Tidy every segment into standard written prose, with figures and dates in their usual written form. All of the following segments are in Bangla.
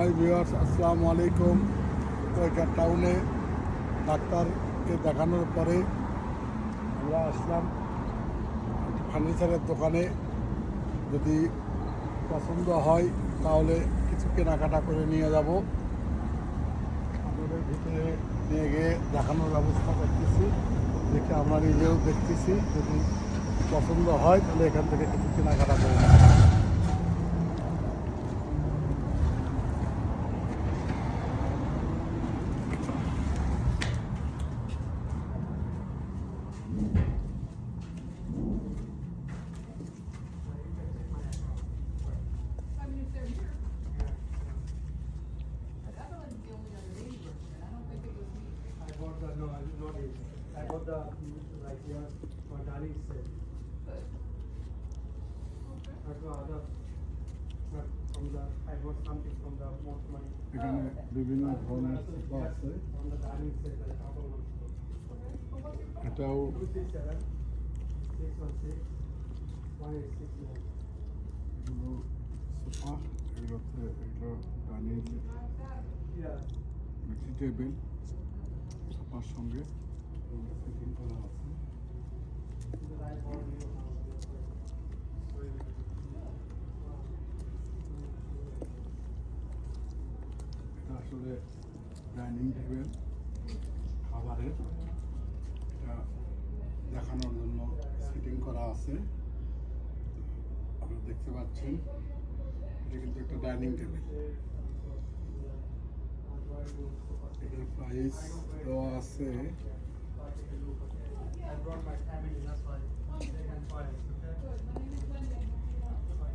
হাই ভিউয়ার্স, আসসালামু আলাইকুম। কুয়াকাটা টাউনে ডাক্তারকে দেখানোর পরে আমরা আসলাম ফার্নিচারের দোকানে। যদি পছন্দ হয় তাহলে কিছু কেনাকাটা করে নিয়ে যাব। আমাদের ভিতরে নিয়ে গিয়ে দেখানোর ব্যবস্থা করতেছি, দেখে আমরা নিজেও দেখতেছি। যদি পছন্দ হয় তাহলে এখান থেকে কিছু কেনাকাটা করে নেব। No, not it. I got the like here for dining set. I got other from the I got something from the most money এখানে বিভিন্ন ধরনের সোফা আছে। from the dining set like couple of এটাও 267 616 1869. এগুলো সোফা, এগুলো ডাইনিং Yeah. টি টেবিল সোফার সঙ্গে সেটিং করা আছে। Because I bought new house. এটা আসলে ডাইনিং টেবিল খাবারের, এটা দেখানোর জন্য সেটিং করা আছে। আপনারা দেখতে পাচ্ছেন এটা কিন্তু একটা ডাইনিং টেবিল। এখানে প্রাইস দেওয়া আছে I brought my family, that's why they can try it. Okay.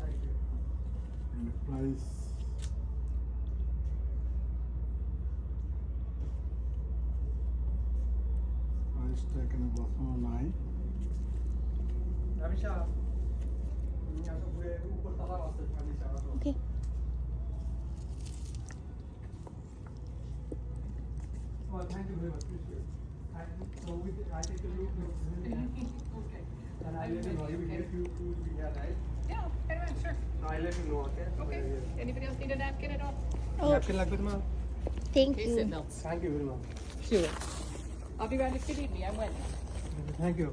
Thank you. Price প্রাইসটা এখানে বসানো নাই। Ravisha, ऊपर तला वास्ते फर्नीचर है तो Okay. well thank you very much appreciate so I take a look Okay. and I let you know you will be here right Yeah, very well, sure. so I let you know okay Okay. Anybody else need a napkin at all? Oh, napkin লাগবে তোমার thank Case it you. melts. thank you very much Sure. I'll be around if you need me. I'm waiting. thank you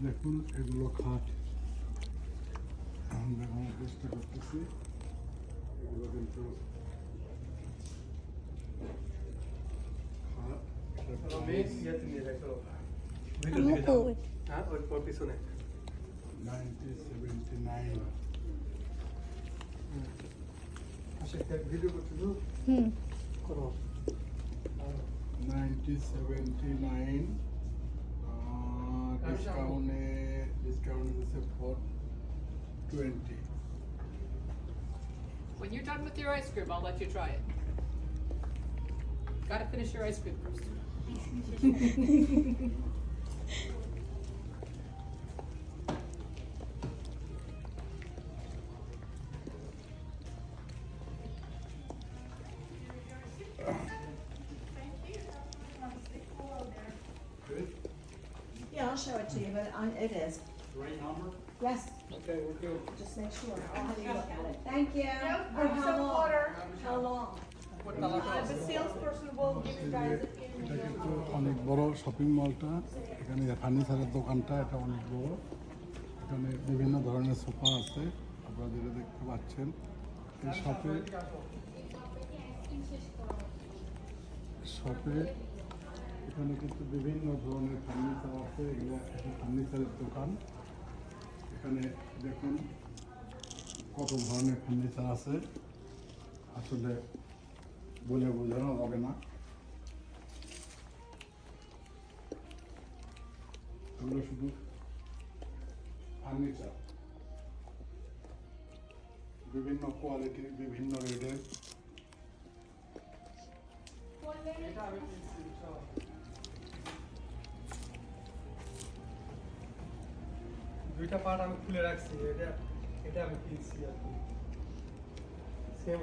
দেখুন এগুলো খাট দেখানোর চেষ্টা করতেছি। এগুলো কিন্তু খাট। এটার চলো price মেন ইয়ে নিয়ে যাই চলো I'm cool. হ্যাঁ ওই পিছনে 1979 আচ্ছা ভিডিও করছিস করো 1979 ডিসকাউন্ট দিচ্ছে 420। When you're done with your ice cream, I'll let you try it. Gotta finish your ice cream first. Yeah, I'll show it to you, but it is. Right number? Yes, okay okay just make sure. I'll have you look at it. Thank you. Yep, Oh, bring some water. How long? The salesperson will give you guys it in এটা the কিন্তু অনেক বড় শপিং মলটা। এখানে ফার্নিচারের দোকানটা এটা অনেক বড়। এখানে বিভিন্ন ধরনের সোফা আছে, আপনারা যেটা দেখতে পাচ্ছেন। এই শপে এখানে কিন্তু বিভিন্ন ধরনের ফার্নিচার আছে। এগুলো একটা ফার্নিচারের দোকান। এখানে দেখুন কত ধরনের ফার্নিচার আছে, আসলে বলে বোঝানো যাবে না। এগুলো শুধু ফার্নিচার, বিভিন্ন কোয়ালিটির, বিভিন্ন রেটের। দুইটা পার্ট আমি খুলে রাখছি এটা এটা আমি কিনছি আর কি সেম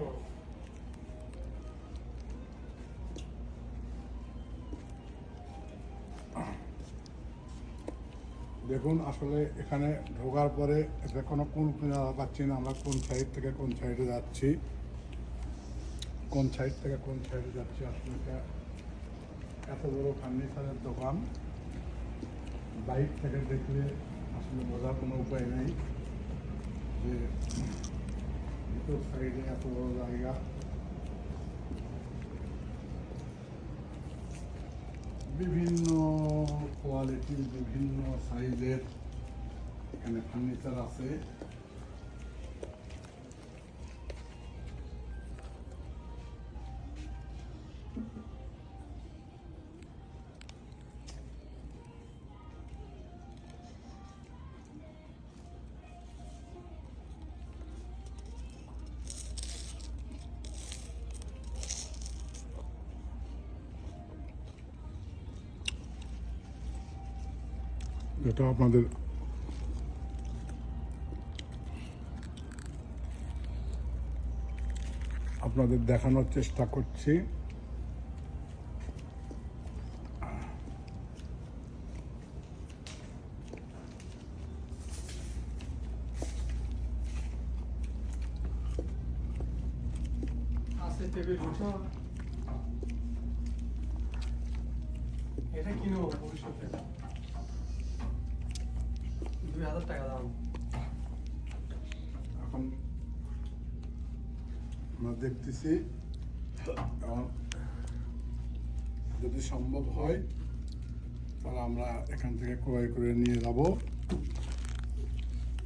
দেখুন আসলে এখানে ঢোকার পরে এটা কোনো কিনারা পাচ্ছি না আমরা কোন সাইড থেকে কোন সাইডে যাচ্ছি আসলে এটা এত বড় ফার্নিচারের দোকান বাইক থেকে দেখলে আসলে বোঝার কোনো উপায় নেই যে ভিতর সাইডে এত বড় জায়গা। বিভিন্ন কোয়ালিটির বিভিন্ন সাইজের এখানে ফার্নিচার আছে। এটা আপনাদের দেখানোর চেষ্টা করছি। আছে টেবিল বসা এটা কিনবো ভবিষ্যতে 2000 টাকা দাম। এখন আমরা দেখতেছি এবং যদি সম্ভব হয় তাহলে আমরা এখান থেকে ক্রয় করে নিয়ে যাব,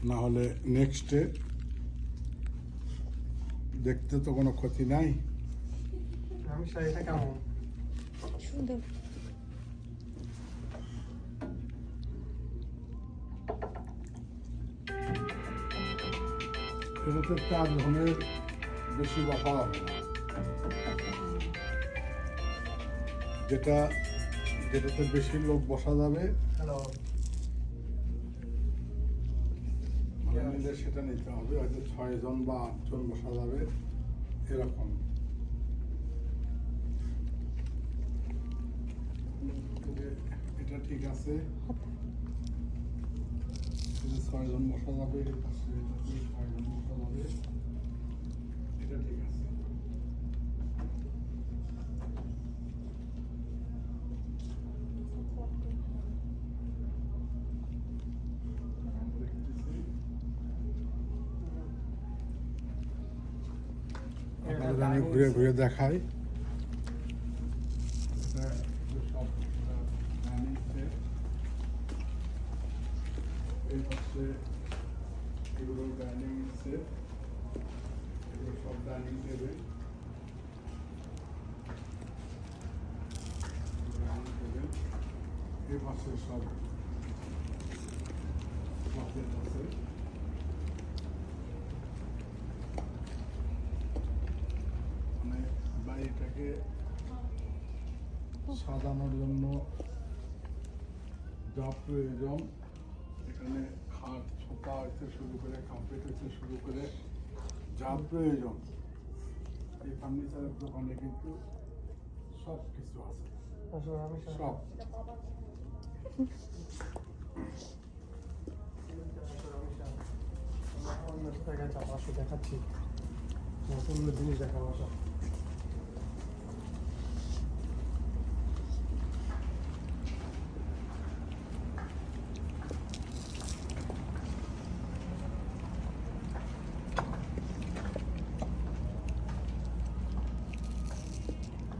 না হলে নেক্সটে দেখতে তো কোনো ক্ষতি নাই। আমি শাড়িটা কেমন সুন্দর। এটাতে 4 ধরনের বেশি বসা হবে না। যেটাতে বেশি লোক বসা যাবে হ্যালো মানে নিলে সেটা নিতে হবে, হয়তো 6 জন বা 8 জন বসা যাবে এরকম। এটা ঠিক আছে, 6 জন বসা যাবে, এর পাশে এটাতে 6 জন বসা যাবে, এটা ঠিক আছে। আপনাদের আমি ঘুরে ঘুরে দেখাই। এটা সব ডাইনিং সেট, এই পাশে এগুলো ডাইনিং সেট, এগুলো সব ডাইনিং টেবিল, এই পাশে সব বাকেট আছে। মানে বাড়িটাকে সাজানোর জন্য যা প্রয়োজন, এখানে খাট সোফা হইতে শুরু করে কার্পেট হইতে শুরু করে যা প্রয়োজন এই ফার্নিচারের দোকানে কিন্তু সব কিছু আছে, আসলে আমি সব। অন্য জায়গায় যাবো, আসলে দেখাচ্ছি নতুন জিনিস দেখাবো সব।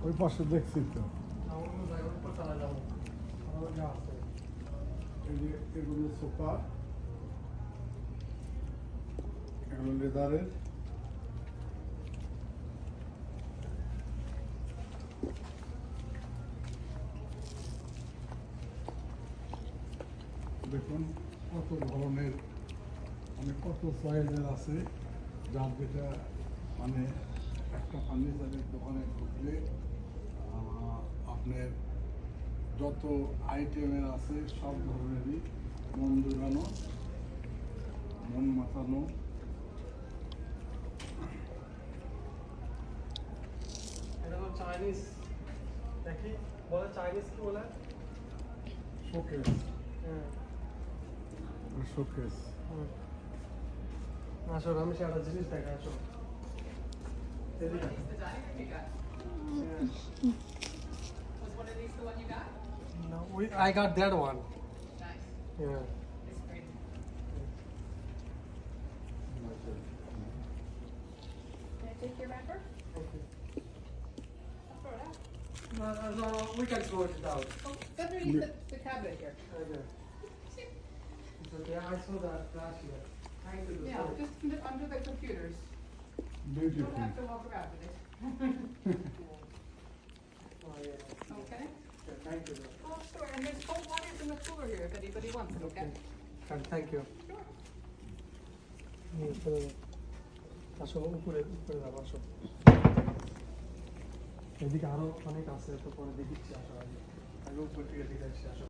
ওই পাশে দেখছি তো, অন্য জায়গার উপর চলে যাবো, আমাদের যা আছে এই যে এগুলো সোফা, এগুলো লেদারের, দেখুন কত ধরনের মানে কত সাইজের আছে, যার যেটা মানে একটা ফার্নিচারের দোকানে ঢুকলে আপনার যত আইটেমের আছে সব ধরনেরই মন জোগানো, মন মাতানো। এটা তো চাইনিজ, দেখি বলে চাইনিজ কি বলে? শোকেস, হ্যাঁ শোকেস। আসো রমেশ একটা জিনিস দেখা আসো এদিকে আসো। The dining room you got? Yeah. Was one of these the one you got? No, I got that one. Nice. Yeah. It's great. Can I take your wrapper? Okay. I'll throw it out. No, we can throw it out. Oh, it's underneath the cabinet here. Okay. It's okay. I saw that flash here. Thank you. Yeah, Sorry. just under the computers. You don't Beautiful. have to walk around with it. Oh, yeah. Okay? Yeah, thank you. Oh, sure. And there's cold water in the cooler here if anybody wants it, okay? Thank you. Sure. আসো উপরে উপরে যাবো আসো এদিকে আরো অনেক আছে তো পরে দেখিচ্ছি আসো আগে উপর থেকে দেখে আসছি আসো